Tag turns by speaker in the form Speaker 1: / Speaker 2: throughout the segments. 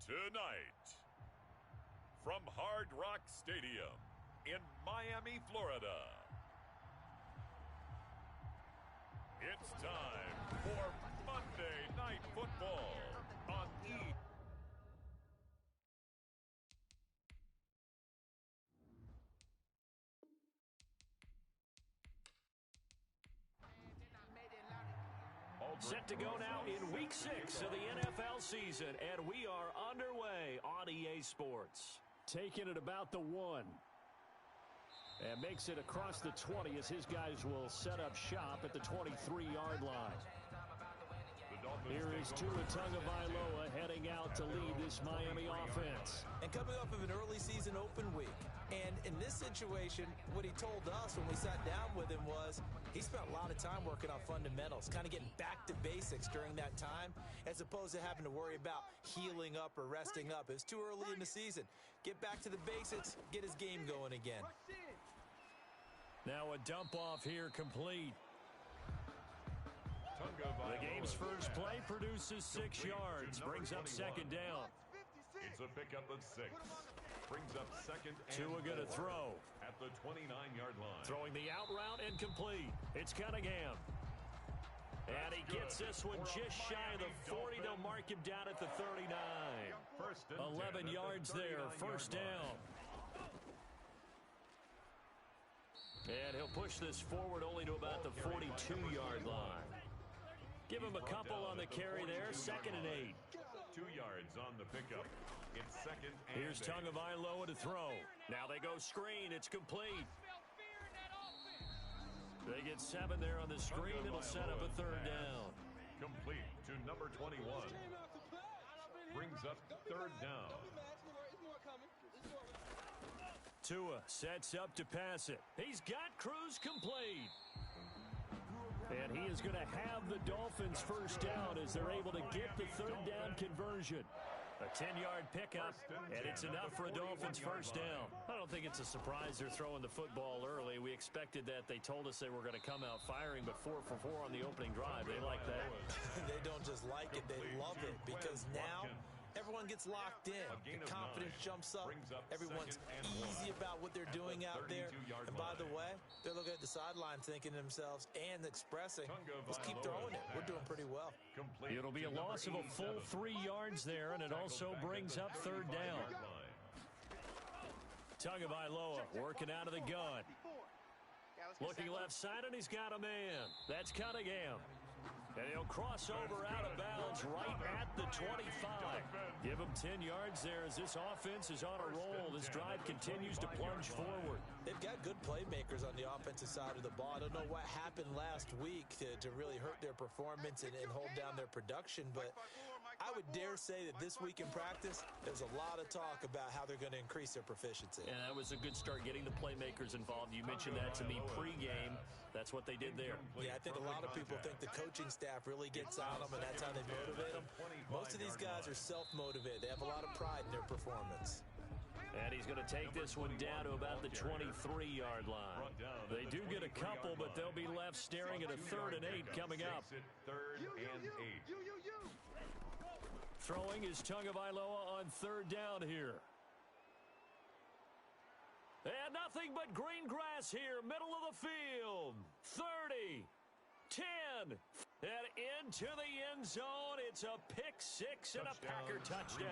Speaker 1: Tonight, from Hard Rock Stadium in Miami, Florida, it's time for Monday Night Football on E!
Speaker 2: Set to go now in Week 6 of the NFL season, and we are underway on EA Sports.
Speaker 3: Taking it about the 1. And makes it across the 20 as his guys will set up shop at the 23-yard line. Here is Tua Tagovailoa heading out to lead this Miami offense.
Speaker 4: And coming off of an early season open week. And in this situation, what he told us when we sat down with him was he spent a lot of time working on fundamentals, kind of getting back to basics during that time, as opposed to having to worry about healing up or resting up. It's too early in the season. Get back to the basics, get his game going again.
Speaker 3: Now a dump off here complete. The game's first play produces 6 yards, brings up second down.
Speaker 1: It's a pickup of 6. Brings up second and
Speaker 3: Tua going to throw.
Speaker 1: At the 29-yard line.
Speaker 3: Throwing the out route and complete. It's Cunningham. And he gets this one just shy of the 40. They'll mark him down at the 39. 11 yards there, first down. And he'll push this forward only to about the 42-yard line. Give him a couple on the carry there, second and 8.
Speaker 1: 2 yards on the pickup. It's second and
Speaker 3: Here's Tagovailoa to throw. Now they go screen. It's complete. They get 7 there on the screen. It'll set up a third down.
Speaker 1: Complete to number 21. Brings up third down.
Speaker 3: Tua sets up to pass it. He's got Cruz complete. And he is going to have the Dolphins first down as they're able to get the third down conversion. A 10-yard pickup, and it's enough for a Dolphins first down. I don't think it's a surprise they're throwing the football early. We expected that. They told us they were going to come out firing, but 4 for 4 on the opening drive. They like that.
Speaker 4: They don't just like it, they love it, because now everyone gets locked in. The confidence jumps up. Everyone's easy about what they're doing out there. And by the way, they're looking at the sideline thinking to themselves and expressing, let's keep throwing it. We're doing pretty well.
Speaker 3: It'll be a loss of a full 3 yards there, and it also brings up third down. Tagovailoa working out of the gun. Looking left side, and he's got a man. That's Cunningham. And he'll cross over out of bounds right at the 25. Give him 10 yards there as this offense is on a roll. This drive continues to plunge forward.
Speaker 4: They've got good playmakers on the offensive side of the ball. I don't know what happened last week to really hurt their performance and hold down their production, but I would dare say that this week in practice, there's a lot of talk about how they're going to increase their proficiency.
Speaker 3: And that was a good start getting the playmakers involved. You mentioned that to me pregame. That's what they did there.
Speaker 4: Yeah, I think a lot of people think the coaching staff really gets on them, and that's how they motivate them. Most of these guys are self-motivated. They have a lot of pride in their performance.
Speaker 3: And he's going to take this one down to about the 23-yard line. They do get a couple, but they'll be left staring at a 3rd and 8 coming up.
Speaker 1: Third and 8.
Speaker 3: Throwing is Tagovailoa on 3rd down here. And nothing but green grass here, middle of the field. 30, 10, and into the end zone. It's a pick 6 and a Packer touchdown.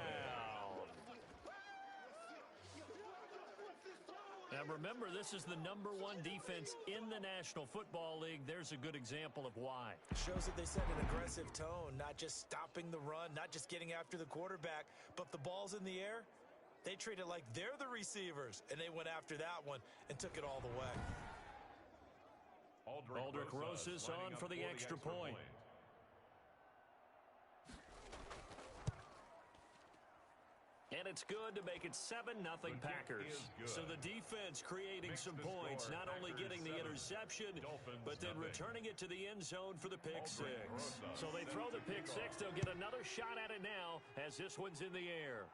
Speaker 3: Now remember, this is the #1 defense in the National Football League. There's a good example of why.
Speaker 4: Shows that they set an aggressive tone, not just stopping the run, not just getting after the quarterback, but the ball's in the air. They treat it like they're the receivers, and they went after that one and took it all the way.
Speaker 3: Aldrich Rosas on for the extra point. And it's good to make it 7-0 Packers. So the defense creating some points, not only getting the interception, but then returning it to the end zone for the pick 6. So they throw the pick 6. They'll get another shot at it now as this one's in the air.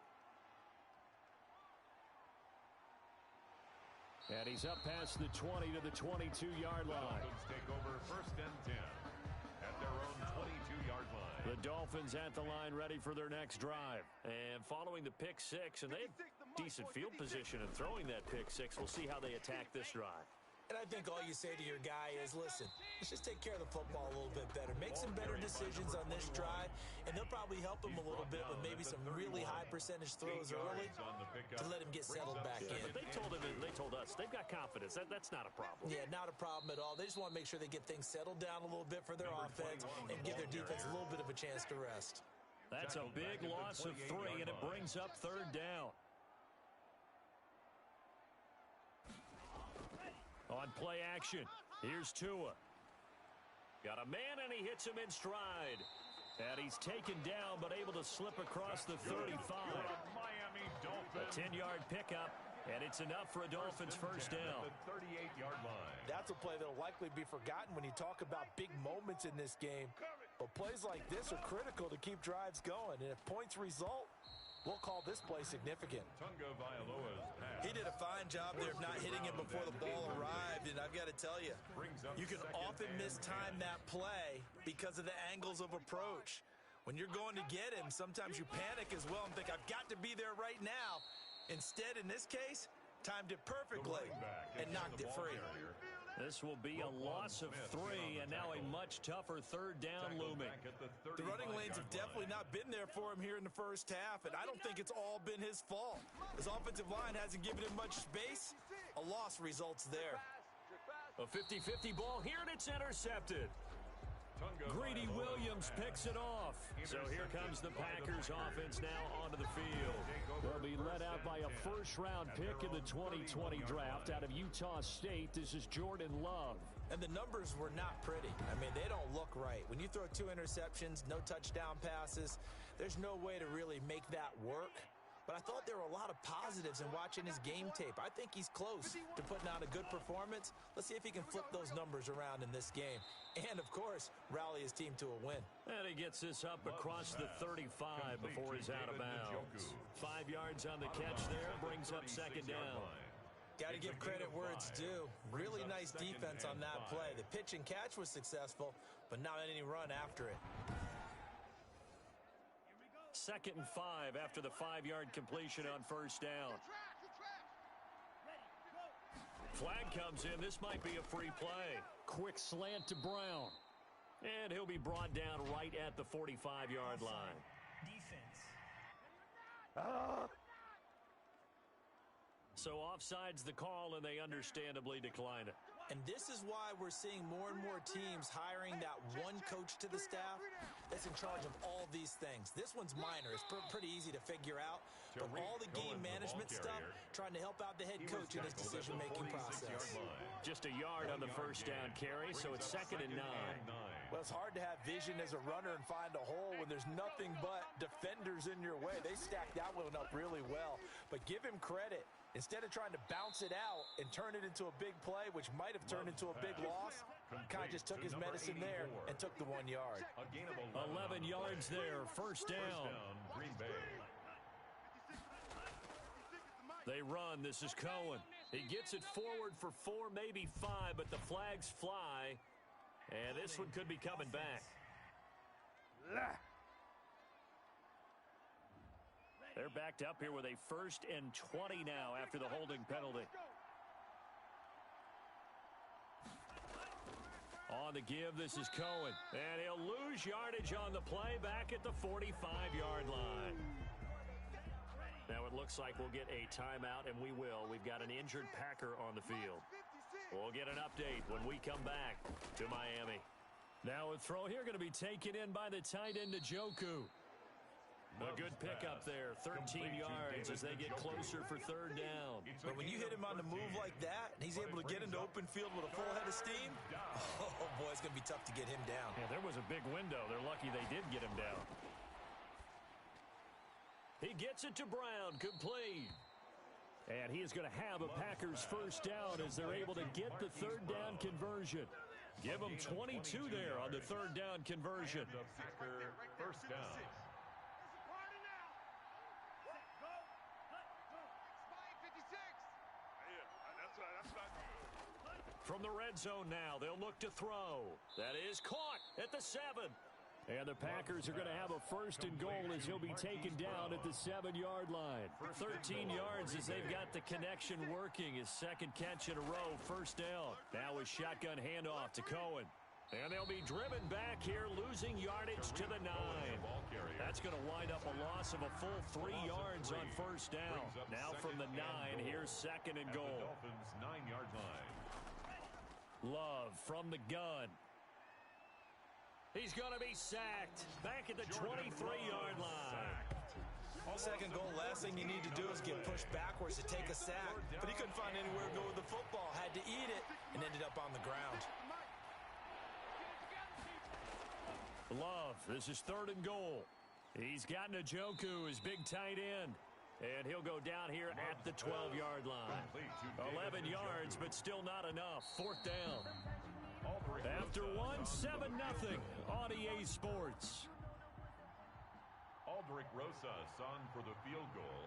Speaker 3: And he's up past the 20 to the 22-yard line.
Speaker 1: Take over 1st and 10 at their own 22-yard line.
Speaker 2: The Dolphins at the line ready for their next drive. And following the pick six, and they had decent field position in throwing that pick six. We'll see how they attack this drive.
Speaker 4: And I think all you say to your guy is, listen, let's just take care of the football a little bit better. Make some better decisions on this drive, and they'll probably help him a little bit with maybe some really high percentage throws early to let him get settled back in.
Speaker 2: But they told us they've got confidence. That's not a problem.
Speaker 4: Yeah, not a problem at all. They just want to make sure they get things settled down a little bit for their offense and give their defense a little bit of a chance to rest.
Speaker 2: That's a big loss of 3, and it brings up 3rd down. On play action, here's Tua. Got a man, and he hits him in stride. And he's taken down, but able to slip across the 35. A 10-yard pickup, and it's enough for a Dolphins first down.
Speaker 1: 38-yard line.
Speaker 5: That's a play that will likely be forgotten when you talk about big moments in this game. But plays like this are critical to keep drives going. And if points result, we'll call this play significant.
Speaker 4: He did a fine job there of not hitting him before the ball arrived, and I've got to tell you, you can often mistime that play because of the angles of approach. When you're going to get him, sometimes you panic as well and think, I've got to be there right now. Instead, in this case, timed it perfectly and knocked it free.
Speaker 2: This will be a loss of 3, and now a much tougher 3rd down looming.
Speaker 4: The running lanes have definitely not been there for him here in the first half, and I don't think it's all been his fault. His offensive line hasn't given him much space. A loss results there.
Speaker 2: A 50-50 ball here, and it's intercepted. Greedy Williams picks it off. So here comes the Packers offense now onto the field. They'll be led out by a first-round pick in the 2020 draft out of Utah State. This is Jordan Love.
Speaker 4: And the numbers were not pretty. I mean, they don't look right. When you throw 2 interceptions, no touchdown passes, there's no way to really make that work. But I thought there were a lot of positives in watching his game tape. I think he's close to putting out a good performance. Let's see if he can flip those numbers around in this game. And, of course, rally his team to a win.
Speaker 2: And he gets this up across the 35 before he's out of bounds. 5 yards on the catch there, brings up 2nd down.
Speaker 4: Got to give credit where it's due. Really nice defense on that play. The pitch and catch was successful, but not any run after it.
Speaker 2: 2nd and 5 after the 5-yard completion on 1st down. Flag comes in. This might be a free play. Quick slant to Brown. And he'll be brought down right at the 45-yard line.
Speaker 6: Defense.
Speaker 2: So offside's the call, and they understandably decline it.
Speaker 4: And this is why we're seeing more and more teams hiring that one coach to the staff that's in charge of all these things. This one's minor. It's pretty easy to figure out. But all the game management stuff, trying to help out the head coach in his decision-making process.
Speaker 2: Just a yard on the 1st down carry, so it's 2nd and 9.
Speaker 5: Well, it's hard to have vision as a runner and find a hole when there's nothing but defenders in your way. They stacked that one up really well. But give him credit. Instead of trying to bounce it out and turn it into a big play, which might have turned into a big loss, kind of just took his medicine there and took the 1 yard.
Speaker 2: 11 yards there, 1st down. They run. This is Cohen. He gets it forward for 4, maybe 5, but the flags fly, and this one could be coming back. They're backed up here with a 1st and 20 now after the holding penalty. On the give, this is Cohen. And he'll lose yardage on the play back at the 45-yard line. Now it looks like we'll get a timeout, and we will. We've got an injured Packer on the field. We'll get an update when we come back to Miami. Now a throw here going to be taken in by the tight end, Njoku. A good pickup there, 13 yards as they get closer for 3rd down.
Speaker 4: But when you hit him on the move like that, and he's able to get into open field with a full head of steam, oh boy, it's going to be tough to get him down.
Speaker 2: Yeah, there was a big window. They're lucky they did get him down. He gets it to Brown, complete. And he is going to have a Packers 1st down as they're able to get the 3rd down conversion. Give them 22 there on the 3rd down conversion.
Speaker 1: First down.
Speaker 2: From the red zone now, they'll look to throw. That is caught at the 7.
Speaker 3: And the Packers are going to have a first and goal as he'll be taken down at the 7-yard line. 13 yards as they've got the connection working. His second catch in a row, first down. Now a shotgun handoff to Cohen. And they'll be driven back here, losing yardage to the 9. That's going to wind up a loss of a full 3 yards on first down. Now from the 9, here's second and goal.
Speaker 1: Dolphins 9-yard line.
Speaker 3: Love from the gun.
Speaker 2: He's going to be sacked back at the 23-yard line.
Speaker 4: Second goal, last thing you need to do is get pushed backwards to take a sack. But he couldn't find anywhere to go with the football. Had to eat it and ended up on the ground.
Speaker 3: Love, this is third and goal. He's got Njoku, his big tight end. And he'll go down here at the 12-yard line. 11 yards, but still not enough. Fourth down. After 1-7-0 on EA Sports.
Speaker 1: Aldrich Rosas on for the field goal.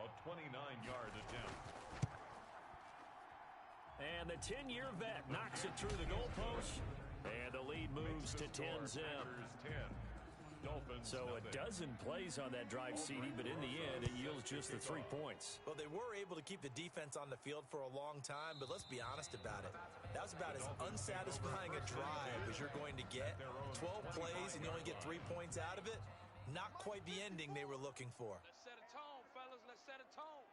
Speaker 1: A 29-yard attempt.
Speaker 3: And the 10-year vet knocks it through the goalpost. And the lead moves to 10-zip. So a dozen plays on that drive, CD, but in the end, it yields just the 3 points.
Speaker 4: Well, they were able to keep the defense on the field for a long time, but let's be honest about it. That was about as unsatisfying a drive as you're going to get. 12 plays and you only get 3 points out of it. Not quite the ending they were looking for.
Speaker 6: Let's set a tone, fellas. Let's set a tone.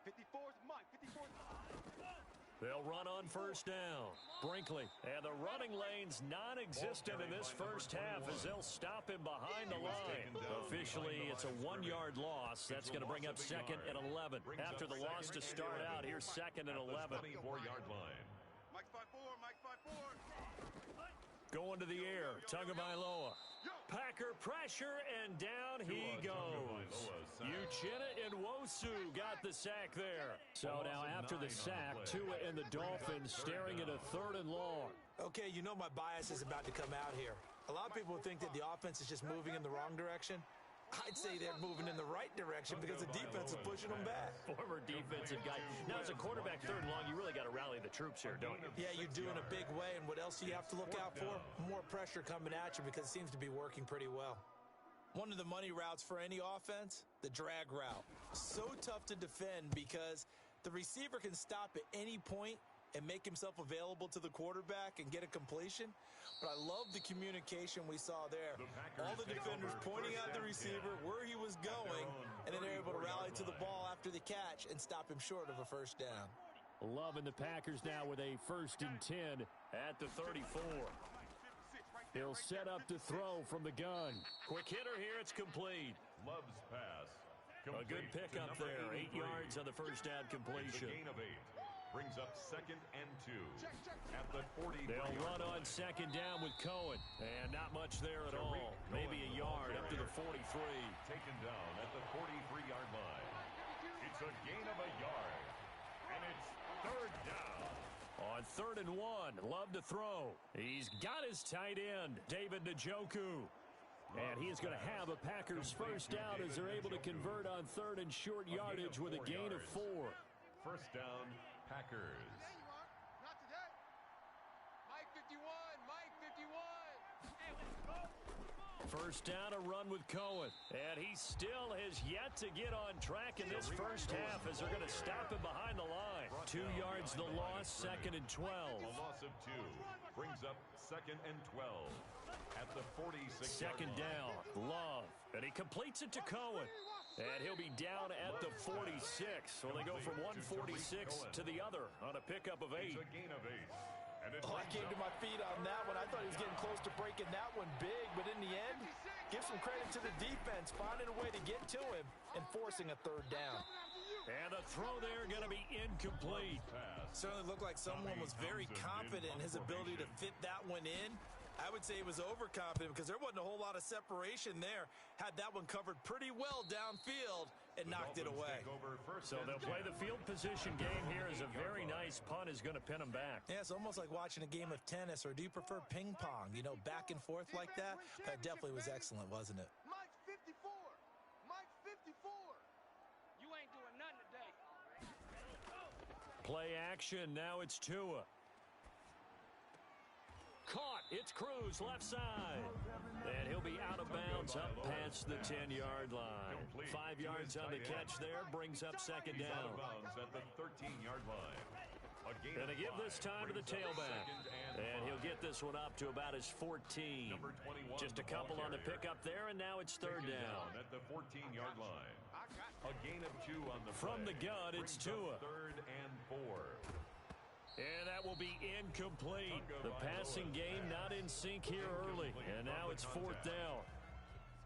Speaker 6: 54's Mike. 54's
Speaker 3: They'll run on first down. Brinkley, and the running lane's non-existent in this first half as they'll stop him behind the line. Officially, it's a 1-yard loss. That's going to bring up second and 11. After the loss to start out, here's second and 11.
Speaker 1: 24-yard line.
Speaker 6: Mike 5-4, Mike 5-4.
Speaker 3: Going to the air, Tagovailoa. Packer pressure, and down he goes. Uchenna Nwosu got the sack there. So now after the sack, Tua and the Dolphins staring at a third and long.
Speaker 4: Okay, you know my bias is about to come out here. A lot of people think that the offense is just moving in the wrong direction. I'd say they're moving in the right direction because the defense is pushing them back.
Speaker 3: Former defensive guy. Now, as a quarterback third and long, you really got to rally the troops here, don't you?
Speaker 4: Yeah, you do in a big way. And what else do you have to look out for? More pressure coming at you because it seems to be working pretty well. One of the money routes for any offense, the drag route. So tough to defend because the receiver can stop at any point and make himself available to the quarterback and get a completion. But I love the communication we saw there. All the defenders pointing out the receiver, where he was going, and then they're able to rally to the ball after the catch and stop him short of a first down.
Speaker 3: Loving the Packers now with a 1st and 10 at the 34. He'll set up to throw from the gun. Quick hitter here, it's complete.
Speaker 1: Love's pass.
Speaker 3: A good pickup there, 8 yards on the first down completion.
Speaker 1: Gain of 8. Brings up second and 2 at the 40.
Speaker 3: They'll run on second down with Cohen. And not much there at all. Maybe a yard up to the 43.
Speaker 1: Taken down at the 43-yard line. It's a gain of a yard. And it's third down.
Speaker 3: On 3rd and 1, Love to throw. He's got his tight end, David Njoku. And he is going to have a Packers first down as they're able to convert on 3rd and short yardage with a gain of 4.
Speaker 1: First down, Packers.
Speaker 6: There you are. Not today. Mike 51, Mike 51. Hey, let's go.
Speaker 3: First down, a run with Cohen. And he still has yet to get on track in this first half as they're going to stop him behind the line. 2 yards the loss, second and 12.
Speaker 1: A loss of 2 brings up second and 12 at the 46.
Speaker 3: Second down, Love. And he completes it to Cohen. And he'll be down at the 46. So they go from 146 to the other on a pickup of 8.
Speaker 1: It's a gain of 8.
Speaker 4: Oh, I came to my feet on that one. I thought he was getting close to breaking that one big, but in the end, give some credit to the defense, finding a way to get to him and forcing a third down.
Speaker 3: And the throw there going to be incomplete.
Speaker 4: Certainly looked like someone was very confident in his ability to fit that one in. I would say he was overconfident because there wasn't a whole lot of separation there. Had that one covered pretty well downfield and knocked it away.
Speaker 3: So they'll play the field position game here as a very nice punt is going to pin them back.
Speaker 4: Yeah, it's almost like watching a game of tennis, or do you prefer ping pong? You know, back and forth like that? That definitely was excellent, wasn't it?
Speaker 6: Mike 54. Mike 54. You ain't doing nothing today.
Speaker 3: Play action. Now it's Tua. Caught
Speaker 2: It's Cruz left side. And he'll be out of bounds up past the 10-yard line. 5 yards on the catch there, brings up second
Speaker 1: He's out
Speaker 2: down.
Speaker 1: of bounds at the 13-yard line.
Speaker 2: Going to give this time to the tailback. And he'll get this one up to about his 14. Just a couple on the pickup there, and now it's third down.
Speaker 1: At the 14-yard line. A gain of 2 on the
Speaker 2: From the gun, it's Tua.
Speaker 1: Third and 4.
Speaker 2: And that will be incomplete. The passing game not in sync here early. And now it's fourth down.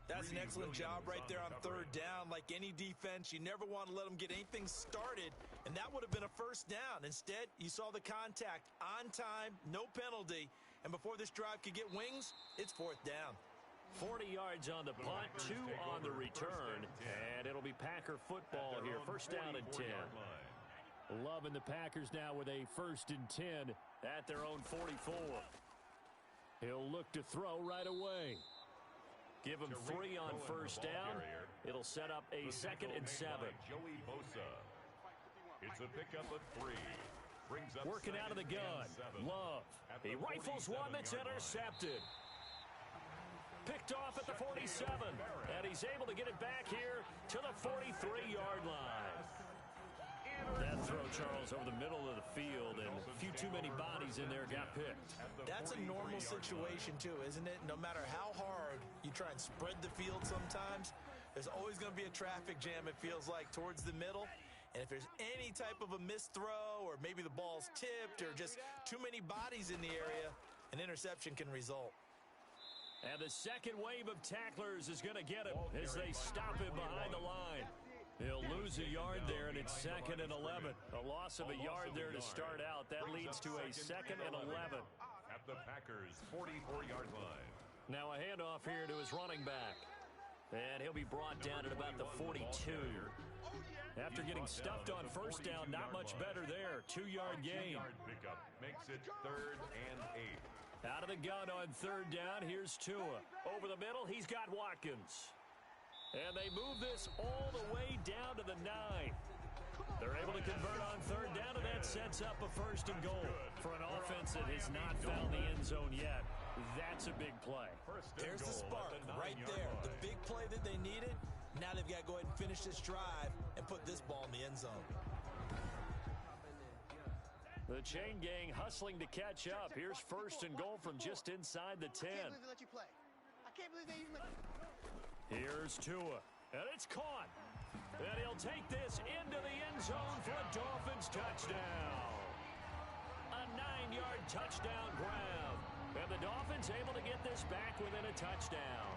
Speaker 5: That's an excellent job right there on third down. Like any defense, you never want to let them get anything started, and that would have been a first down. Instead, you saw the contact on time, no penalty, and before this drive could get wings, it's fourth down.
Speaker 2: 40 yards on the punt, 2 on the return, and it'll be Packer football here. First down and 10. Loving the Packers now with a first and 10 at their own 44. He'll look to throw right away. Give him 3 on first down. It'll set up a second and 7.
Speaker 1: Joey Bosa. It's a pickup of 3. Brings up
Speaker 2: working out of the gun. Love. He rifles one that's intercepted. Picked off at the 47. And he's able to get it back here to the 43-yard line. That throw, Charles, over the middle of the field, and a few too many bodies in there got picked.
Speaker 5: That's a normal situation, too, isn't it? No matter how hard you try and spread the field sometimes, there's always going to be a traffic jam, it feels like, towards the middle. And if there's any type of a missed throw, or maybe the ball's tipped, or just too many bodies in the area, an interception can result.
Speaker 2: And the second wave of tacklers is going to get him as they stop him behind the line. He'll lose a yard there, and it's second and 11. A loss of a yard there to start out. That leads to a second and 11.
Speaker 1: At the Packers' 44-yard line.
Speaker 2: Now a handoff here to his running back. And he'll be brought down at about the 42. After getting stuffed on first down, not much better there. 2-yard gain.
Speaker 1: Pickup makes it third and 8.
Speaker 2: Out of the gun on third down, here's Tua. Over the middle, he's got Watkins. And they move this all the way down to the 9. They're able to convert on third down, and that sets up a first and goal. For an offense that has not found the end zone yet, that's a big play.
Speaker 5: There's the spark right there. The big play that they needed. Now they've got to go ahead and finish this drive and put this ball in the end zone.
Speaker 2: The chain gang hustling to catch up. Here's first and goal from just inside the 10.
Speaker 6: I can't believe they let you play. I can't believe they even let you.
Speaker 2: Here's Tua, and it's caught. And he'll take this into the end zone for a Dolphins touchdown. A 9-yard touchdown grab. And the Dolphins able to get this back within a touchdown.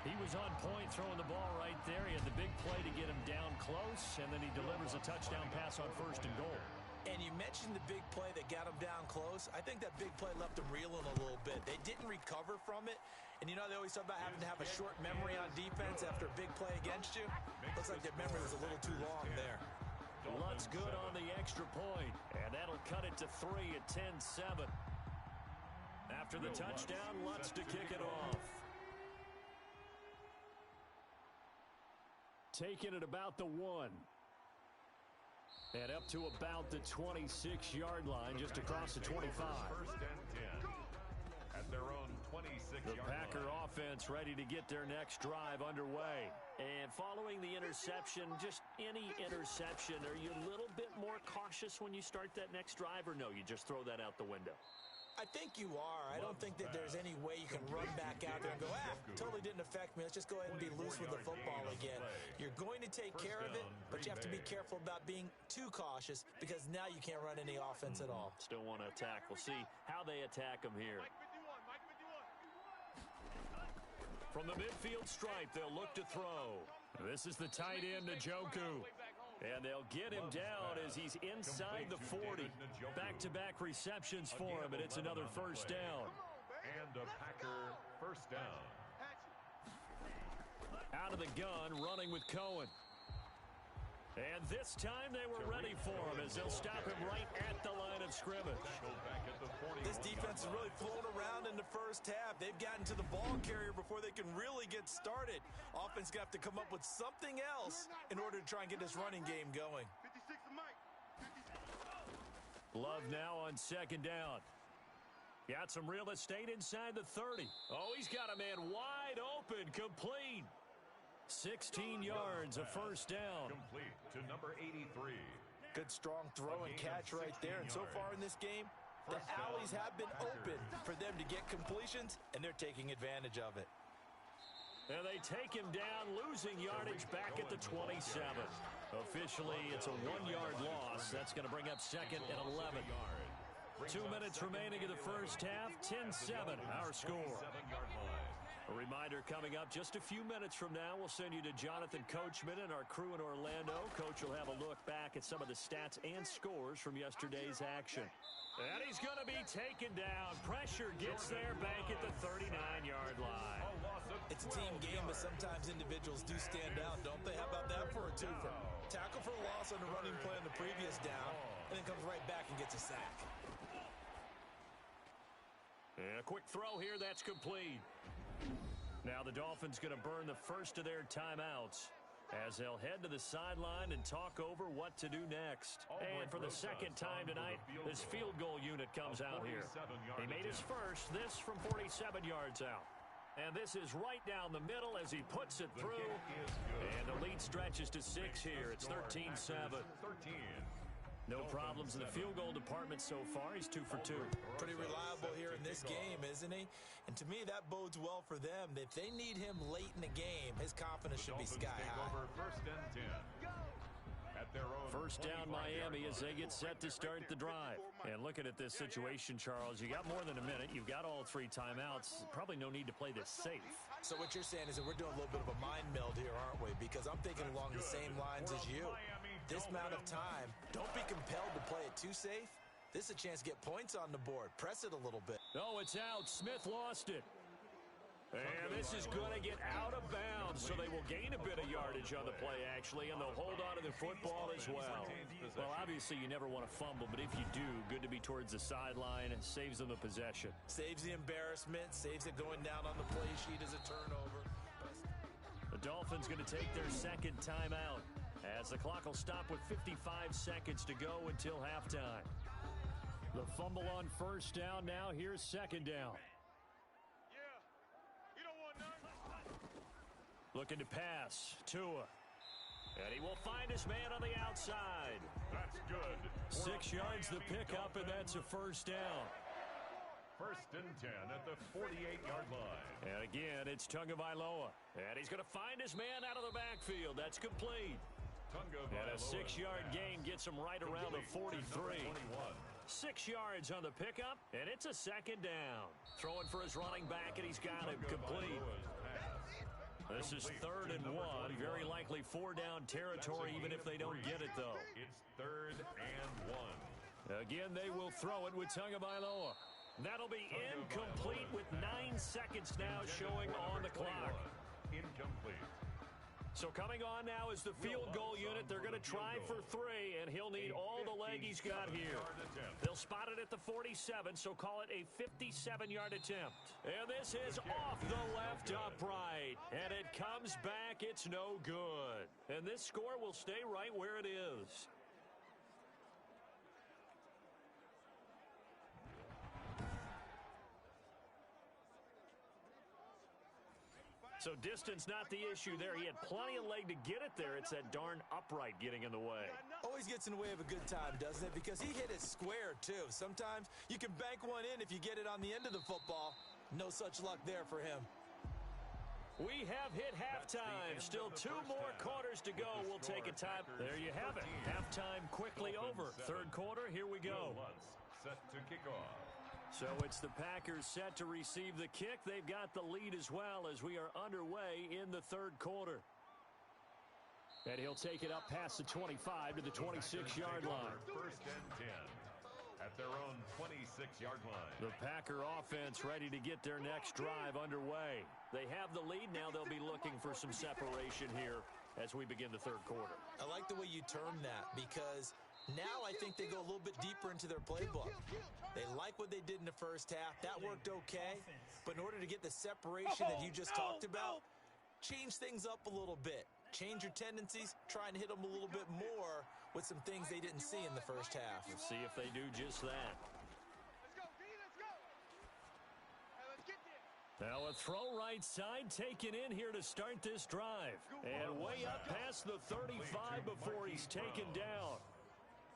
Speaker 2: He was on point throwing the ball right there. He had the big play to get him down close, and then he delivers a touchdown pass on first and goal.
Speaker 5: And you mentioned the big play that got him down close. I think that big play left him reeling a little bit. They didn't recover from it. And you know, they always talk about having to have a short memory on defense after a big play against you. Looks like their memory was a little too long there.
Speaker 2: Lutz good on the extra point, and that'll cut it to 3 at 10-7. After the touchdown, Lutz to kick it off. Taking it about the 1. And up to about the 26-yard line, just across the 25.
Speaker 1: First and 10. At their own 26-yard line.
Speaker 2: The Packer offense ready to get their next drive underway. And following the interception, just any interception, are you a little bit more cautious when you start that next drive, or no, you just throw that out the window?
Speaker 5: I think you are. I don't think that there's any way you can run back out there and go, totally didn't affect me. Let's just go ahead and be loose with the football again. You're going to take care of it, but you have to be careful about being too cautious because now you can't run any offense at all.
Speaker 2: Still want to attack. We'll see how they attack them here. From the midfield stripe, they'll look to throw. This is the tight end, Njoku. And they'll get him down as he's inside the 40. Back-to-back receptions for him, and it's another first down.
Speaker 1: And a Packer first down.
Speaker 2: Out of the gun, running with Cohen. And this time they were ready for him as they'll stop him right at the line of scrimmage.
Speaker 5: This defense is really flown around in the first half. They've gotten to the ball carrier before they can really get started. Offense got to come up with something else in order to try and get this running game going.
Speaker 2: Love now on second down.
Speaker 3: Got some real estate inside the 30. Oh, he's got a man wide open, complete. 16 yards, a first down.
Speaker 1: Complete to number 83.
Speaker 5: Good strong throw and catch right there. And so far in this game, the alleys have been open for them to get completions, and they're taking advantage of it.
Speaker 3: And they take him down, losing yardage back at the 27. Officially, it's a 1-yard loss. That's going to bring up second and 11. 2 minutes remaining in the first half, 10-7, our score. A reminder coming up just a few minutes from now, we'll send you to Jonathan Coachman and our crew in Orlando. Coach will have a look back at some of the stats and scores from yesterday's action. And he's going to be taken down. Pressure gets there back at the 39-yard line.
Speaker 5: It's a team game, but sometimes individuals do stand out, don't they? How about that for a twofer? Tackle for loss on the running play on the previous down, and then comes right back and gets a sack.
Speaker 3: And a quick throw here, that's complete. Now the Dolphins going to burn the first of their timeouts as they'll head to the sideline and talk over what to do next. And for the second time tonight, this field goal unit comes out here. He made his first, this from 47 yards out. And this is right down the middle as he puts it through. And the lead stretches to 6 here. It's 13-7. No problems in the field goal department so far. He's 2 for 2.
Speaker 5: Pretty reliable here in this game, isn't he? And to me, that bodes well for them. If they need him late in the game, his confidence should be sky high.
Speaker 3: First down Miami as they get set to start the drive. And looking at this situation, Charles, you got more than a minute. You've got all 3 timeouts. Probably no need to play this safe.
Speaker 5: So what you're saying is that we're doing a little bit of a mind meld here, aren't we? Because I'm thinking along the same lines as you. This amount of time, don't be compelled to play it too safe. This is a chance to get points on the board. Press it a little bit.
Speaker 3: Oh, it's out. Smith lost it. And this is going to get out of bounds, so they will gain a bit of yardage on the play, actually, and they'll hold on to the football as well. Well, obviously, you never want to fumble, but if you do, good to be towards the sideline. It saves them the possession.
Speaker 5: Saves the embarrassment, saves it going down on the play sheet as a turnover.
Speaker 3: The Dolphins going to take their second timeout as the clock will stop with 55 seconds to go until halftime. The fumble on first down. Now here's second down. Looking to pass. Tua. And he will find his man on the outside.
Speaker 1: That's good.
Speaker 3: 6 yards the pickup, and that's a first down.
Speaker 1: First and 10 at the 48-yard line.
Speaker 3: And again, it's Tagovailoa. And he's going to find his man out of the backfield. That's complete. And a 6-yard gain gets him right around the 43. 6 yards on the pickup, and it's a second down. Throwing for his running back, and he's got him complete. This is 3rd and 1. Very likely 4-down territory, even if they don't get it, though.
Speaker 1: It's 3rd and 1.
Speaker 3: Again, they will throw it with Tagovailoa. That'll be incomplete with 9 seconds now showing on the clock.
Speaker 1: Incomplete.
Speaker 3: So coming on now is the field goal unit. They're going to try for 3, and he'll need all the leg he's got here. They'll spot it at the 47, so call it a 57-yard attempt. And this is off the left upright, and it comes back. It's no good. And this score will stay right where it is. So distance not the issue there. He had plenty of leg to get it there. It's that darn upright getting in the way.
Speaker 5: Always gets in the way of a good time, doesn't it? Because he hit it square, too. Sometimes you can bank one in if you get it on the end of the football. No such luck there for him.
Speaker 3: We have hit halftime. Still 2 more quarters to go. We'll take a time. There you have it. Halftime quickly over. 3rd quarter, here we go.
Speaker 1: Set to kick off.
Speaker 3: So it's the Packers set to receive the kick. They've got the lead as well as we are underway in the 3rd quarter. And he'll take it up past the 25 to the 26-yard line.
Speaker 1: First and 10 at their own 26-yard line.
Speaker 3: The Packer offense ready to get their next drive underway. They have the lead. Now they'll be looking for some separation here as we begin the 3rd quarter.
Speaker 5: I like the way you term that because now I think they go a little bit deeper into their playbook. They like what they did in the first half. That worked okay. But in order to get the separation that you just talked about, change things up a little bit. Change your tendencies. Try and hit them a little bit more with some things they didn't see in the first half.
Speaker 3: We'll see if they do just that. Now a throw right side taken in here to start this drive. And way up past the 35 before he's taken down.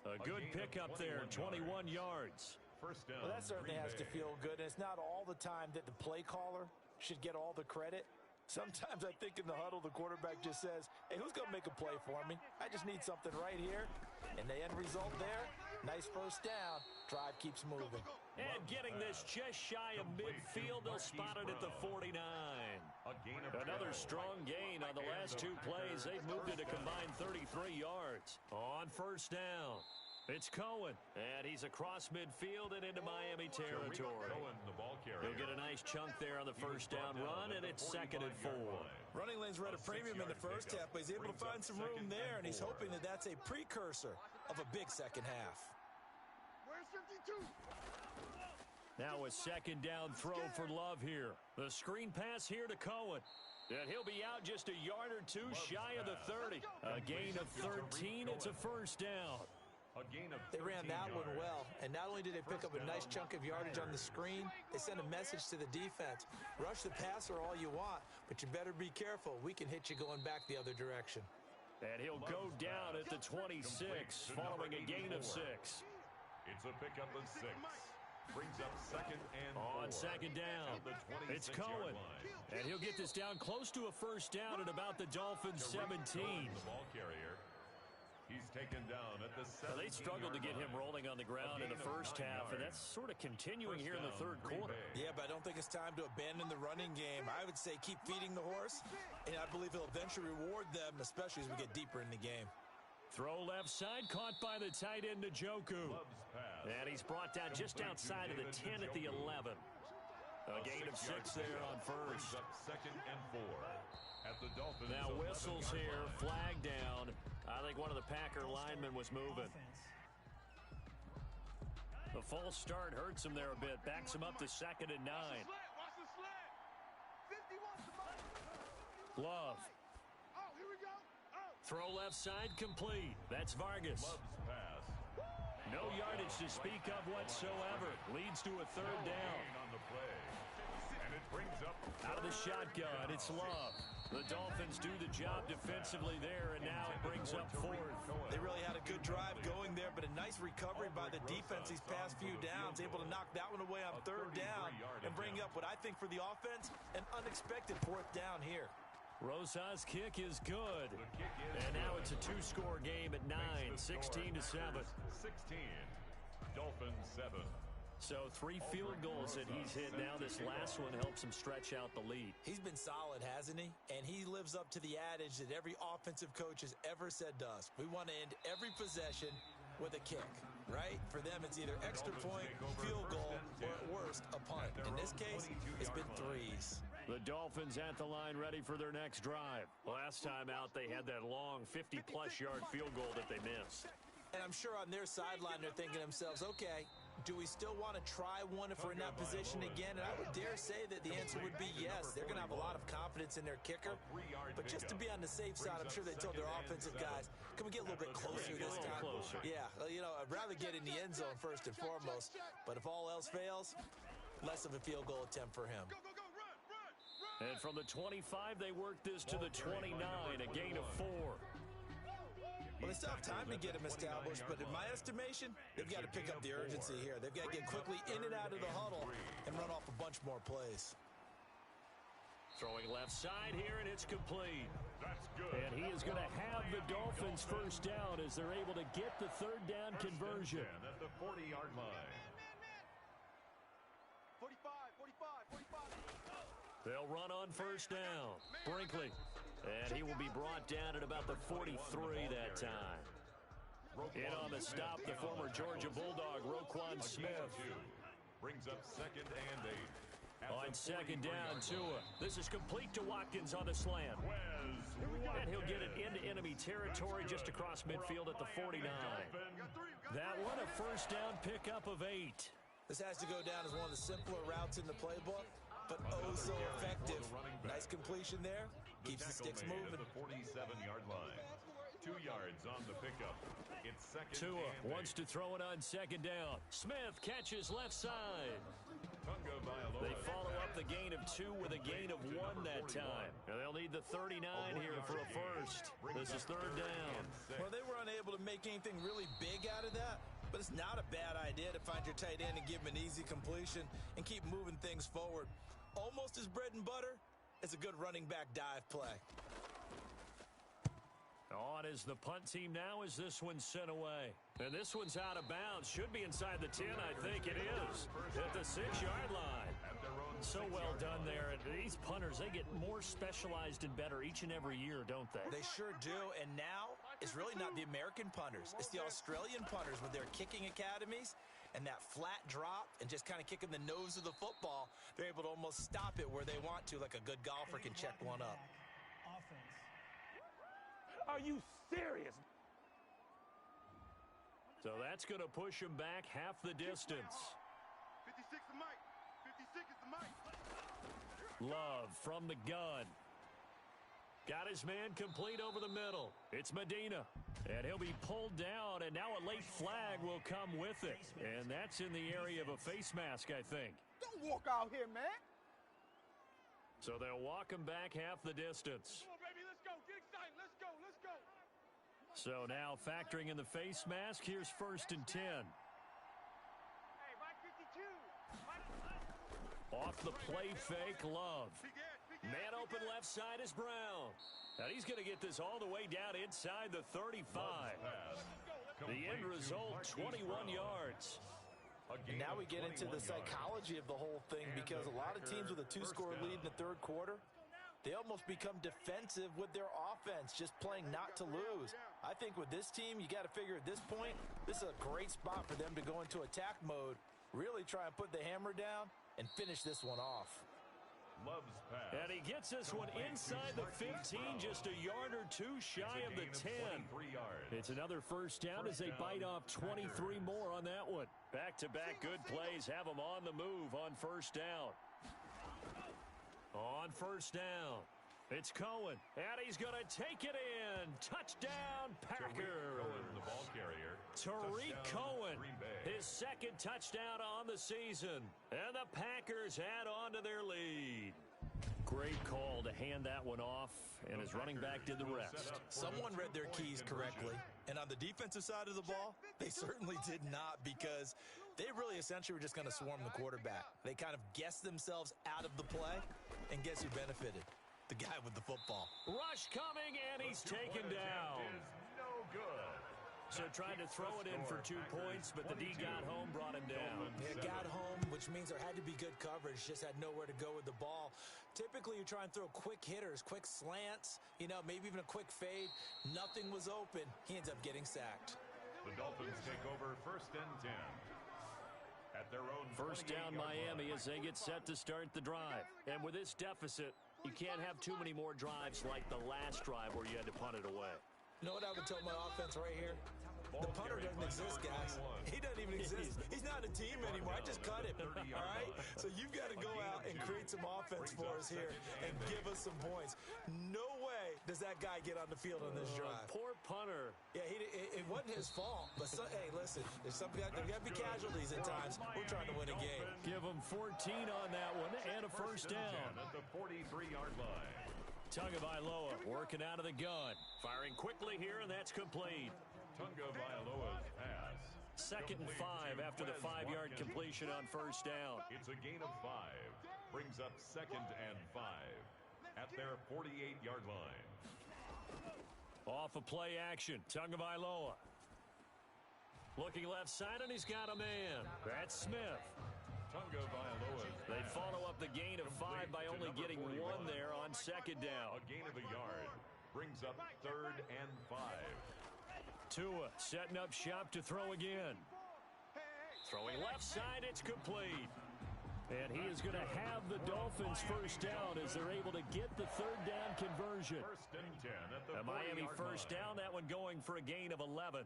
Speaker 3: A good pickup there, 21 yards.
Speaker 1: First down.
Speaker 5: Well, that certainly has to feel good. And it's not all the time that the play caller should get all the credit. Sometimes I think in the huddle, the quarterback just says, hey, who's going to make a play for me? I just need something right here. And the end result there, nice first down. Drive keeps moving.
Speaker 3: And getting this just shy of midfield, they'll spot it at the 49. Another strong gain on the last two plays. They've moved it a combined 33 yards. On first down, it's Cohen. And he's across midfield and into Miami territory. He'll get a nice chunk there on the first down run, and it's 2nd and 4.
Speaker 5: Running lanes were at a premium in the first half, but he's able to find some room there, and he's hoping that that's a precursor of a big second half.
Speaker 6: Where's 52?
Speaker 3: Now a second down throw for Love here. The screen pass here to Cohen. And he'll be out just a yard or two shy of the 30. A gain of 13. It's a first down.
Speaker 4: They ran that one well, and not only did they pick up a nice chunk of yardage on the screen, they sent a message to the defense. Rush the passer all you want, but you better be careful. We can hit you going back the other direction.
Speaker 3: And he'll go down at the 26, following a gain of 6.
Speaker 1: It's a pickup of 6. Brings up 2nd and 4.
Speaker 3: On second down, it's Cohen. And he'll get this down close to a first down at about the Dolphins' 17.
Speaker 1: The ball carrier. He's taken down at the 17.
Speaker 3: Well, they struggled to get him rolling on the ground in the first half, and that's sort of continuing here in the third quarter.
Speaker 5: Yeah, but I don't think it's time to abandon the running game. I would say keep feeding the horse, and I believe he'll eventually reward them, especially as we get deeper in the game.
Speaker 3: Throw left side, caught by the tight end, Njoku. And he's brought down just outside of the 10 at the 11. A gain of 6 there on first.
Speaker 1: 2nd and 4. At the Dolphins.
Speaker 3: Now whistles here, flag down. I think one of the Packer linemen was moving. The false start hurts him there a bit. Backs him up to 2nd and 9.
Speaker 6: Watch the slant. 51.
Speaker 3: Love.
Speaker 6: Oh, here we go. Oh.
Speaker 3: Throw left side complete. That's Vargas.
Speaker 1: Love's pass.
Speaker 3: No yardage to speak of whatsoever. Leads to a third down.
Speaker 1: On the play. And it brings up
Speaker 3: Out of the shotgun, it's Love. The Dolphins do the job defensively there, and now it brings up 4th.
Speaker 5: They really had a good drive going there, but a nice recovery by the defense these past few downs, able to knock that one away on 3rd down and bring up what I think for the offense, an unexpected 4th down here.
Speaker 3: Rosa's kick is good. And now it's a two-score game at 9, 16-7.
Speaker 1: 16. Dolphins 7.
Speaker 3: So 3 field goals that he's hit now. This last one helps him stretch out the lead.
Speaker 5: He's been solid, hasn't he? And he lives up to the adage that every offensive coach has ever said to us. We want to end every possession with a kick, right? For them, it's either extra point, field goal, or at worst, a punt. In this case, it's been 3s.
Speaker 3: The Dolphins at the line ready for their next drive. Last time out, they had that long 50-plus yard field goal that they missed.
Speaker 5: And I'm sure on their sideline, they're thinking to themselves, okay, do we still want to try one if we're in that position again? And I would dare say that the answer would be yes. They're going to have a lot of confidence in their kicker. But just to be on the safe side, I'm sure they told their offensive guys, can we get a little bit closer this time? Yeah, you know, I'd rather get in the end zone first and foremost. But if all else fails, less of a field goal attempt for him.
Speaker 3: And from the 25, they work this to the 29, a gain of 4.
Speaker 5: Well, they still have time to get him established, but in my estimation, they've got to pick up the urgency here. They've got to get quickly in and out of the huddle and run off a bunch more plays.
Speaker 3: Throwing left side here, and it's complete.
Speaker 1: That's good.
Speaker 3: And he is going to have the Dolphins first down as they're able to get the third down conversion.
Speaker 1: At the 40-yard line.
Speaker 6: 45, 45, 45.
Speaker 3: They'll run on first down. Brinkley. And he will be brought down at about the 43 that time. In on the stop, the former Georgia Bulldog, Roquan Smith.
Speaker 1: Brings up 2nd and 8.
Speaker 3: On second down, Tua. This is complete to Watkins on the slant. And he'll get it into enemy territory just across midfield at the 49. That one, a first down pickup of 8.
Speaker 5: This has to go down as one of the simpler routes in the playbook, but oh so effective. Nice completion there. Keeps the sticks moving.
Speaker 1: The 47-yard line. 2 yards on the pickup. It's 2nd
Speaker 3: Tua
Speaker 1: and 8.
Speaker 3: wants to throw it on second down. Smith catches left side. They follow up
Speaker 2: the gain of 2 with a gain of 1 that time. And they'll need the 39 here for a first. This is third down.
Speaker 5: Well, they were unable to make anything really big out of that, but it's not a bad idea to find your tight end and give him an easy completion and keep moving things forward. Almost as bread and butter as a good running back dive play.
Speaker 2: On is the punt team now as this one's sent away. And this one's out of bounds. Should be inside the 10, I think it is. At the 6-yard line. So well done there. And these punters, they get more specialized and better each and every year, don't they?
Speaker 5: They sure do. And now it's really not the American punters. It's the Australian punters with their kicking academies and that flat drop and just kind of kicking the nose of the football. They're able to almost stop it where they want to, like a good golfer can check one up.
Speaker 7: Are you serious?
Speaker 2: So that's going to push him back half the distance.
Speaker 6: 56 is Mike. 56 is the Mike.
Speaker 2: Love from the gun. Got his man complete over the middle. It's Medina. And he'll be pulled down, and now a late flag will come with it. And that's in the area of a face mask, I think.
Speaker 7: Don't walk out here, man.
Speaker 2: So they'll walk him back half the distance.
Speaker 6: Come on, baby, let's go. Get excited. Let's go. Let's go.
Speaker 2: So now factoring in the face mask, here's 1st and 10.
Speaker 6: Hey, Mike 52.
Speaker 2: Off the play fake, Love. Man open left side is Brown. And he's going to get this all the way down inside the 35. The end result, 21 yards.
Speaker 5: And now we get into the psychology of the whole thing, because a lot of teams with a 2-score lead in the third quarter, they almost become defensive with their offense, just playing not to lose. I think with this team, you got to figure at this point, this is a great spot for them to go into attack mode, really try and put the hammer down and finish this one off.
Speaker 2: And he gets this one inside the 15, just a yard or 2 shy of the 10. It's another first down as they bite off 23 more on that one. Back-to-back good plays have them on the move on first down. On first down, it's Cohen, and he's going to take it in. Touchdown, Packers.
Speaker 1: The ball carrier.
Speaker 2: Tariq Cohen, his second touchdown on the season. And the Packers add on to their lead. Great call to hand that one off, and his running back did the rest.
Speaker 5: Someone read their keys correctly, and on the defensive side of the ball, they certainly did not, because they really essentially were just going to swarm the quarterback. They kind of guessed themselves out of the play, and guess who benefited? The guy with the football.
Speaker 2: Rush coming, and he's taken down.
Speaker 1: No good.
Speaker 2: So tried to throw it in for 2 points, but the D got home, brought him down.
Speaker 5: It got home, which means there had to be good coverage. Just had nowhere to go with the ball. Typically, you try and throw quick hitters, quick slants, maybe even a quick fade. Nothing was open. He ends up getting sacked.
Speaker 1: The Dolphins take over 1st and 10. At their own
Speaker 2: First down Miami as they get set to start the drive. And with this deficit, you can't have too many more drives like the last drive where you had to punt it away.
Speaker 5: You know what I would tell my offense right here? The punter doesn't exist, guys. He doesn't even exist. He's not a team anymore. I just cut him, all right? So you've got to go out and create some offense for us here and give us some points. No way does that guy get on the field on this drive.
Speaker 2: Poor punter.
Speaker 5: Yeah, it wasn't his fault. But, hey, listen, there's got to be casualties at times. We're trying to win a game.
Speaker 2: Give him 14 on that one and a first down.
Speaker 1: At the 43-yard line.
Speaker 2: Tagovailoa working out of the gun. Firing quickly here, and that's complete.
Speaker 1: Tagovailoa's pass.
Speaker 2: 2nd and 5 after the 5-yard completion on first down.
Speaker 1: It's a gain of 5. Brings up 2nd and 5 at their 48-yard line.
Speaker 2: Off a play action, Tagovailoa. Looking left side, and he's got a man. That's Smith. They follow up the gain of 5 by only getting 1 there on 2nd down.
Speaker 1: A gain of a yard brings up 3rd and 5.
Speaker 2: Tua setting up shop to throw again. Throwing left side, it's complete. And he is going to have the Dolphins first down as they're able to get the 3rd down conversion.
Speaker 1: 1st and 10 at the
Speaker 2: Miami
Speaker 1: 40-yard
Speaker 2: first
Speaker 1: line.
Speaker 2: down, that one going for a gain of 11.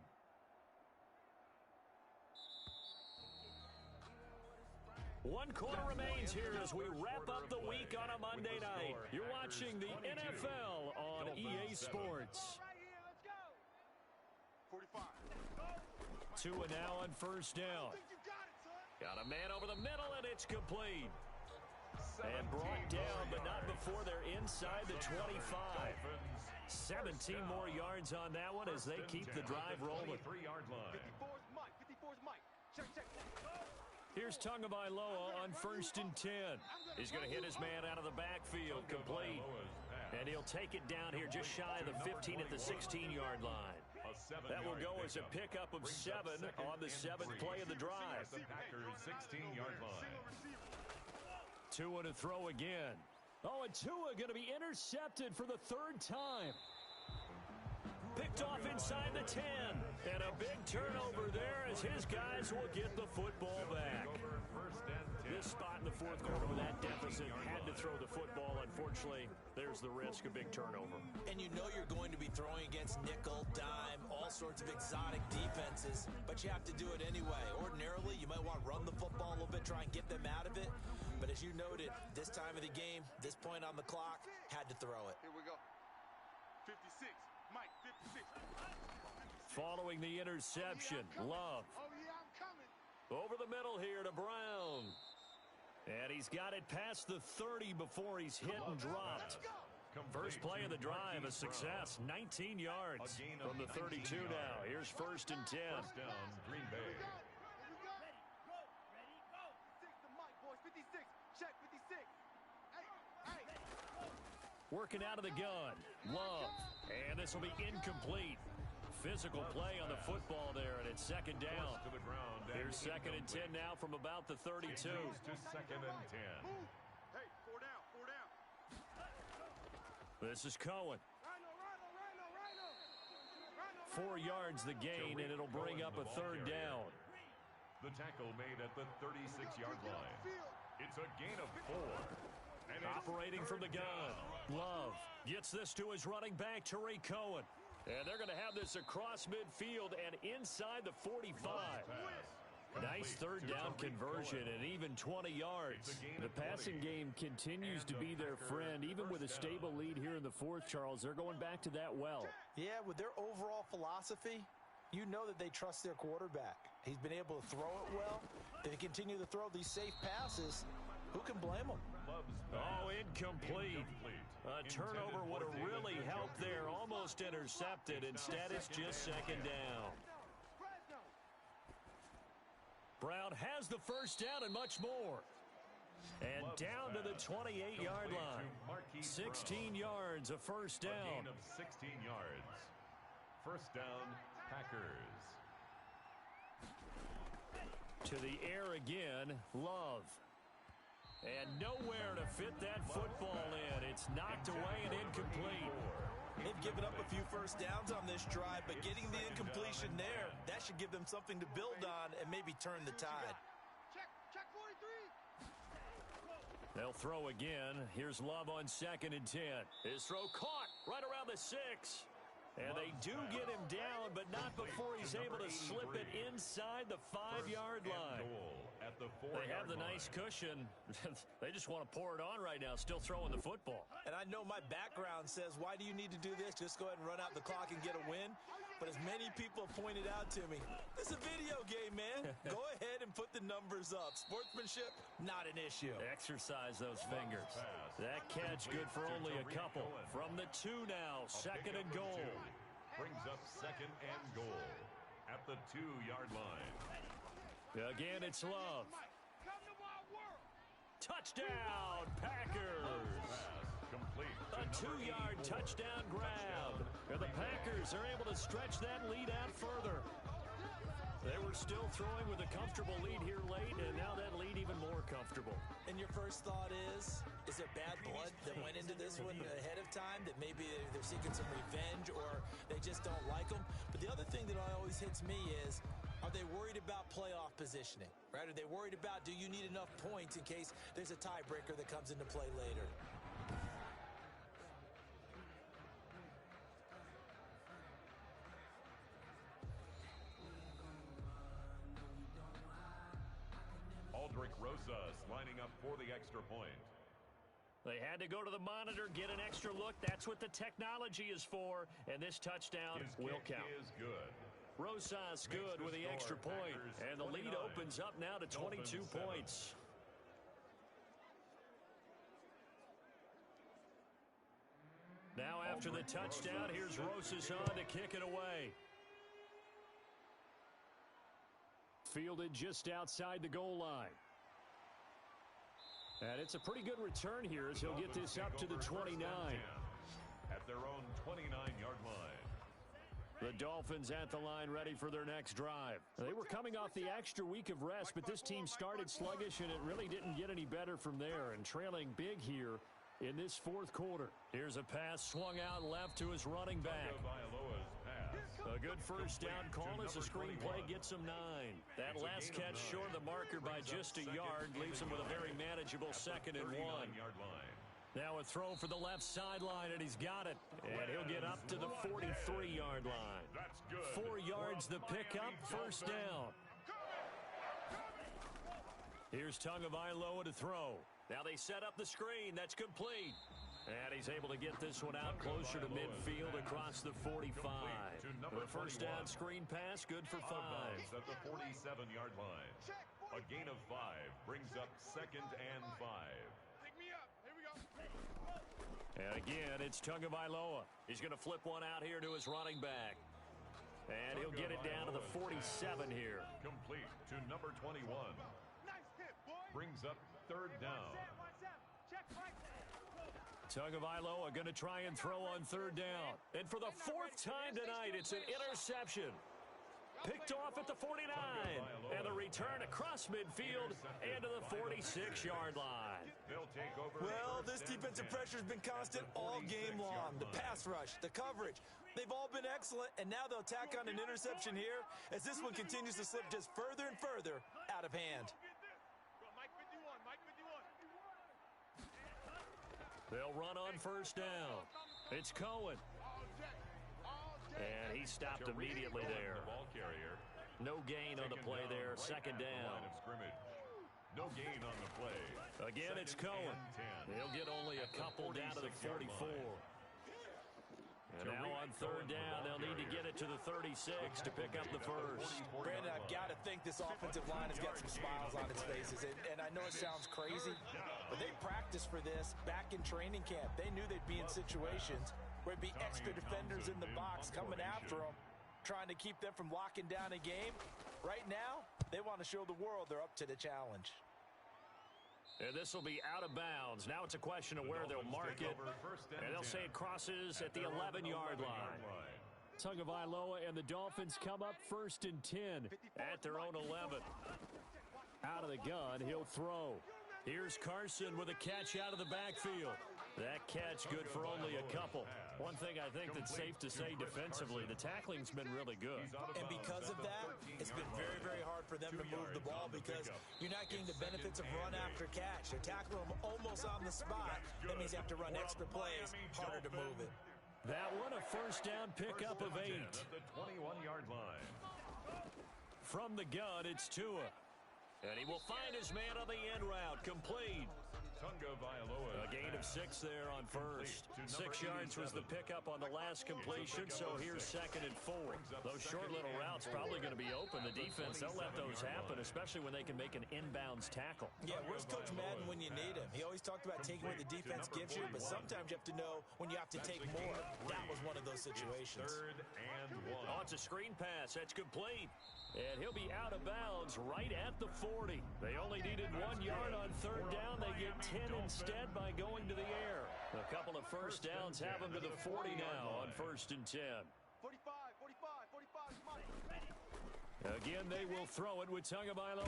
Speaker 2: One quarter remains here as we wrap up the week on a Monday night. You're watching the NFL on EA Sports.
Speaker 6: 45.
Speaker 2: Tua now on first down. Got a man over the middle, and it's complete. And brought down, but not before they're inside the 25. 17 more yards on that one as they keep the drive rolling.
Speaker 1: 53-yard line.
Speaker 6: 54's Mike. 54's Mike. Check.
Speaker 2: Here's Tagovailoa on 1st and 10. He's going to hit his man out of the backfield, complete. And he'll take it down here just shy of the 15 at the 16-yard line. That will go as a pickup of 7 on the 7th play of the drive.
Speaker 1: The Packers' 16-yard line.
Speaker 2: Tua to throw again. Oh, and Tua going to be intercepted for the 3rd time. Picked off inside the 10. And a big turnover there as his guys will get the football back. This spot in the 4th quarter with that deficit, had to throw the football. Unfortunately, there's the risk of big turnover.
Speaker 4: And you know you're going to be throwing against nickel, dime, all sorts of exotic defenses, but you have to do it anyway. Ordinarily, you might want to run the football a little bit, try and get them out of it. But as you noted, this time of the game, this point on the clock, had to throw it.
Speaker 6: Here we go. 56. Mike, 56.
Speaker 2: Following the interception, Love.
Speaker 6: Oh, yeah, I'm coming.
Speaker 2: Over the middle here to Brown. And he's got it past the 30 before he's hit and dropped. First play of the drive, a success. 19 yards from the 32 now. Here's 1st and 10.
Speaker 1: First down, Green Bay.
Speaker 2: Working out of the gun. Love. And this will be incomplete. Physical play on the football there, and it's 2nd down.
Speaker 1: To the ground.
Speaker 2: Here's 2nd and 10 now from about the 32.
Speaker 1: To 2nd and 10.
Speaker 6: Hey, 4 down.
Speaker 2: This is Cohen. 4 yards the gain, and it'll bring up a 3rd down.
Speaker 1: The tackle made at the 36-yard line. It's a gain of 4. And
Speaker 2: operating from the gun. Love gets this to his running back, Tariq Cohen. And they're going to have this across midfield and inside the 45. Nice 3rd down conversion and even 20 yards. The passing game continues to be their friend. Even with a stable lead here in the 4th, Charles, they're going back to that well.
Speaker 5: Yeah, with their overall philosophy, you know that they trust their quarterback. He's been able to throw it well. They continue to throw these safe passes. Who can blame them?
Speaker 2: Oh, incomplete. A turnover would have really helped there. Almost intercepted. Instead, it's just 2nd down. Brown has the 1st down and much more. And down to the 28-yard line. 16 yards, a 1st down.
Speaker 1: A gain of 16 yards. 1st down, Packers.
Speaker 2: To the air again, Love. And nowhere to fit that football in. It's knocked away and incomplete.
Speaker 4: They've given up a few 1st downs on this drive, but getting the incompletion there, that should give them something to build on and maybe turn the tide.
Speaker 6: Check 43.
Speaker 2: They'll throw again. Here's Love on 2nd and 10. His throw caught right around the 6. And they do get him down, but not before he's able to slip it inside the 5-yard line. They have the nice cushion. They just want to pour it on right now, still throwing the football.
Speaker 4: And I know my background says, why do you need to do this? Just go ahead and run out the clock and get a win. But as many people have pointed out to me, this is a video game, man. Go ahead and put the numbers up. Sportsmanship, not an issue.
Speaker 2: Exercise those fingers. That catch good for only a couple. From the 2 now, 2nd and goal.
Speaker 1: Brings up 2nd and goal at the 2-yard line.
Speaker 2: Again, it's Love. Touchdown, Packers. A 2-yard touchdown grab. And the Packers are able to stretch that lead out further. They were still throwing with a comfortable lead here late, and now that lead even more comfortable.
Speaker 4: And your first thought is there bad blood that went into this one ahead of time, that maybe they're seeking some revenge or they just don't like them? But the other thing that always hits me is, are they worried about playoff positioning, right? Are they worried about, do you need enough points in case there's a tiebreaker that comes into play later?
Speaker 1: Aldrick Rosas lining up for the extra point.
Speaker 2: They had to go to the monitor, get an extra look. That's what the technology is for, and this touchdown will count.
Speaker 1: Is good.
Speaker 2: Rosas good with the extra point, and the lead opens up now to 22 points. Now after the touchdown, here's Rosas on to kick it away. Fielded just outside the goal line. And it's a pretty good return here as he'll get this up to the 29.
Speaker 1: At their own 29-yard line.
Speaker 2: The Dolphins at the line ready for their next drive. They were coming off the extra week of rest, but this team started sluggish, and it really didn't get any better from there, and trailing big here in this fourth quarter. Here's a pass swung out left to his running back. A good first down call as the screenplay gets him 9. That last catch short of the marker by just a yard leaves him with a very manageable 2nd and 1. Now a throw for the left sideline, and he's got it. And he'll get up to the 43-yard line. 4 yards the pickup, first down. Here's Tagovailoa to throw. Now they set up the screen. That's complete. And he's able to get this one out closer to midfield across the 45. The first down screen pass, good for 5.
Speaker 1: At the 47-yard line. A gain of 5 brings up 2nd and 5.
Speaker 6: Pick me up. Here we go.
Speaker 2: And again, it's Tagovailoa. He's going to flip one out here to his running back. And he'll get it down to the 47 here.
Speaker 1: Complete to number 21.
Speaker 6: Nice hit, boy.
Speaker 1: Brings up 3rd down.
Speaker 6: Check right.
Speaker 2: Tagovailoa going to try and throw on 3rd down. And for the 4th time tonight, it's an interception. Picked off at the 49. And the return across midfield and to the 46-yard line.
Speaker 5: Well, this defensive pressure has been constant all game long. The pass rush, the coverage, they've all been excellent, and now they'll tack on an interception here as this one continues to slip just further and further out of hand.
Speaker 6: Mike 51, Mike 51.
Speaker 2: They'll run on first down. It's Cohen. And he stopped immediately there. No gain on the play there, 2nd down.
Speaker 1: No gain on the play.
Speaker 2: Again, it's Cohen. He'll get only a couple down to the 44. And now on 3rd down, they'll need to get it to the 36 to pick up the first.
Speaker 5: Brandon, I've got to think this offensive line has got some smiles on its faces. And I know it sounds crazy, but they practiced for this back in training camp. They knew they'd be in situations where it'd be extra defenders in the box coming after them, trying to keep them from locking down a game. Right now, they want to show the world they're up to the challenge.
Speaker 2: And this will be out of bounds. Now it's a question of where they'll mark it. And they'll say it crosses at the 11-yard line. Tagovailoa and the Dolphins come up 1st and 10 at their own 11. Out of the gun, he'll throw. Here's Carson with a catch out of the backfield. That catch good for only a couple. One thing I think that's safe to say defensively, the tackling's been really good.
Speaker 5: And because of that, it's been very, very hard for them to move the ball because you're not getting the benefits of run after catch. They're tackling them almost on the spot. That means you have to run extra plays, harder to move it.
Speaker 2: That one, a first down pickup of 8.
Speaker 1: At the 21-yard line.
Speaker 2: From the gun, it's Tua. And he will find his man on the end route, complete. A gain of 6 there on first. 6 yards was the pickup on the last completion, so here's 2nd and 4. Those short little routes probably going to be open. The defense, they'll let those happen, especially when they can make an inbounds tackle.
Speaker 5: Yeah, where's Coach Madden when you need him? He always talked about taking what the defense gives you, but sometimes you have to know when you have to take more. That was one of those situations.
Speaker 1: 3rd and 1.
Speaker 2: Oh, it's a screen pass. That's complete. And he'll be out of bounds right at the 40. They only needed 1 yard on 3rd down. They get 10 instead by going to the air. A couple of first downs have them to the 40 now on 1st and 10.
Speaker 6: 45, 45, 45, come on.
Speaker 2: Again, they will throw it with Tagovailoa.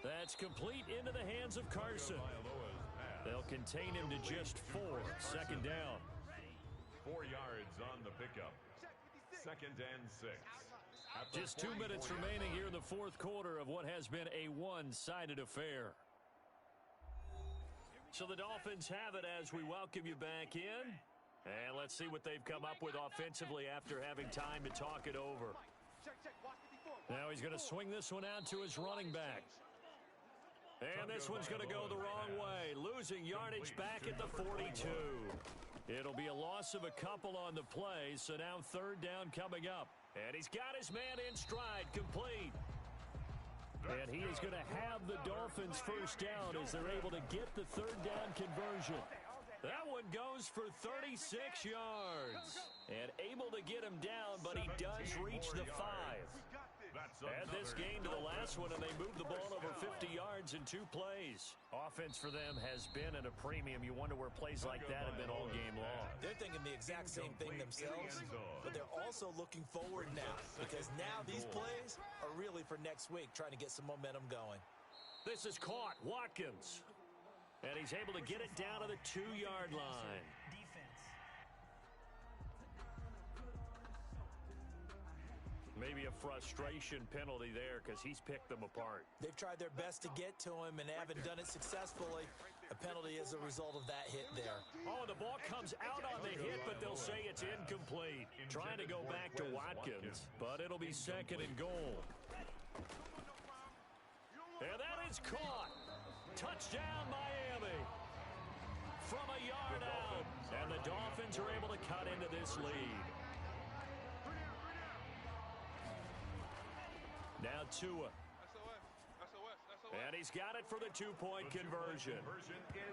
Speaker 2: That's complete into the hands of Carson. They'll contain him to just 4. 2nd down.
Speaker 1: 4 yards on the pickup. 2nd and 6.
Speaker 2: Just 2 minutes remaining here in the fourth quarter of what has been a one-sided affair. So the Dolphins have it as we welcome you back in. And let's see what they've come up with offensively after having time to talk it over. Now he's going to swing this one out to his running back. And this one's going to go the wrong way, losing yardage back at the 42. It'll be a loss of a couple on the play, so now 3rd down coming up. And he's got his man in stride, complete. And he is going to have the Dolphins first down as they're able to get the 3rd down conversion. That one one goes for 36 yards. And able to get him down, but he does reach the 5. Add this game to the last one, and they moved the ball over 50 yards in 2 plays. Offense for them has been at a premium. You wonder where plays like that have been all game long.
Speaker 4: They're thinking the exact same thing themselves, but they're also looking forward now, because now these plays are really for next week, trying to get some momentum going.
Speaker 2: This is caught. Watkins. And he's able to get it down to the 2-yard line. Maybe a frustration penalty there because he's picked them apart.
Speaker 4: They've tried their best to get to him and haven't done it successfully. A penalty is a result of that hit there.
Speaker 2: Oh, the ball comes out on the hit, but they'll say it's incomplete. Trying to go back to Watkins, but it'll be 2nd and goal. And that is caught. Touchdown, Miami. From a yard out. And the Dolphins are able to cut into this lead. Now Tua. And he's got it for the 2-point conversion.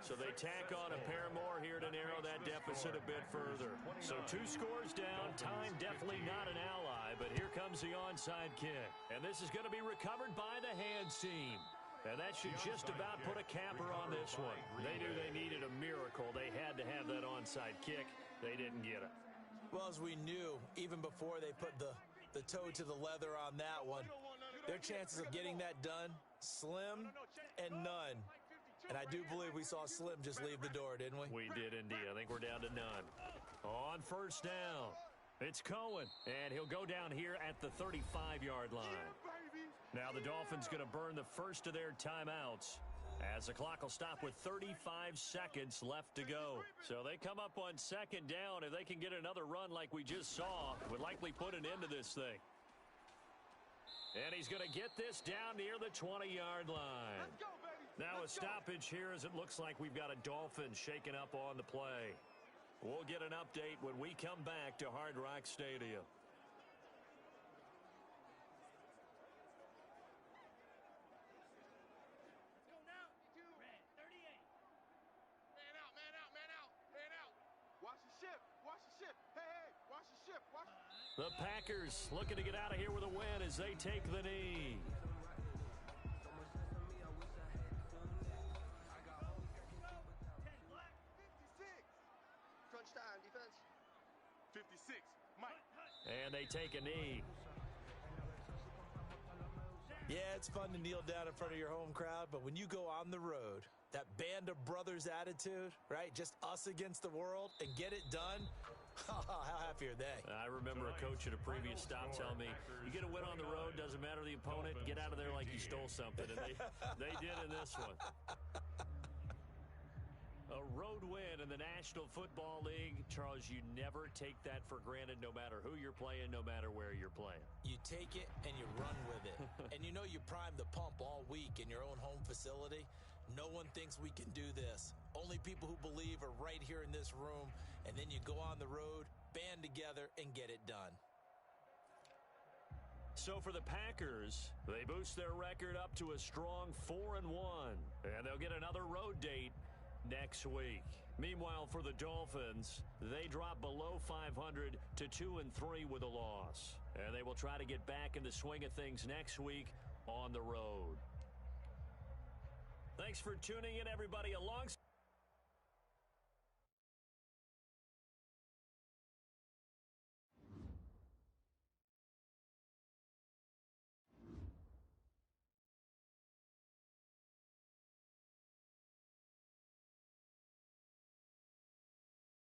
Speaker 2: So they tack on a pair more here to narrow that deficit a bit further. So 2 scores down. Time definitely not an ally, but here comes the onside kick. And this is going to be recovered by the hands team. And that should just about put a capper on this one. They knew they needed a miracle. They had to have that onside kick. They didn't get it.
Speaker 4: Well, as we knew, even before they put the toe to the leather on that one, their chances of getting that done, slim and none. And I do believe we saw Slim just leave the door, didn't we?
Speaker 2: We did indeed. I think we're down to none. On first down, it's Cohen. And he'll go down here at the 35-yard line. Now the Dolphins going to burn the first of their timeouts, as the clock will stop with 35 seconds left to go. So they come up on 2nd down. If they can get another run like we just saw, would likely put an end to this thing. And he's going to get this down near the 20-yard line. Now a stoppage here, as it looks like we've got a Dolphin shaking up on the play. We'll get an update when we come back to Hard Rock Stadium. The Packers looking to get out of here with a win as they take the knee.
Speaker 6: Crunch time, defense.
Speaker 7: 56, Mike.
Speaker 2: And they take a knee.
Speaker 4: Yeah, it's fun to kneel down in front of your home crowd, but when you go on the road, that band of brothers attitude, right? Just us against the world and get it done. How happy are they?
Speaker 2: I remember a coach at a previous stop telling me, you get a win on the road, doesn't matter the opponent, get out of there like you stole something. And they did in this one. A road win in the National Football League. Charles, you never take that for granted, no matter who you're playing, no matter where you're playing.
Speaker 4: You take it and you run with it. And you know you prime the pump all week in your own home facility. No one thinks we can do this. Only people who believe are right here in this room. And then you go on the road, band together, and get it done.
Speaker 2: So for the Packers, they boost their record up to a strong 4-1. And they'll get another road date next week. Meanwhile, for the Dolphins, they drop below 500 to 2-3 with a loss. And they will try to get back in the swing of things next week on the road. Thanks for tuning in, everybody. Alongside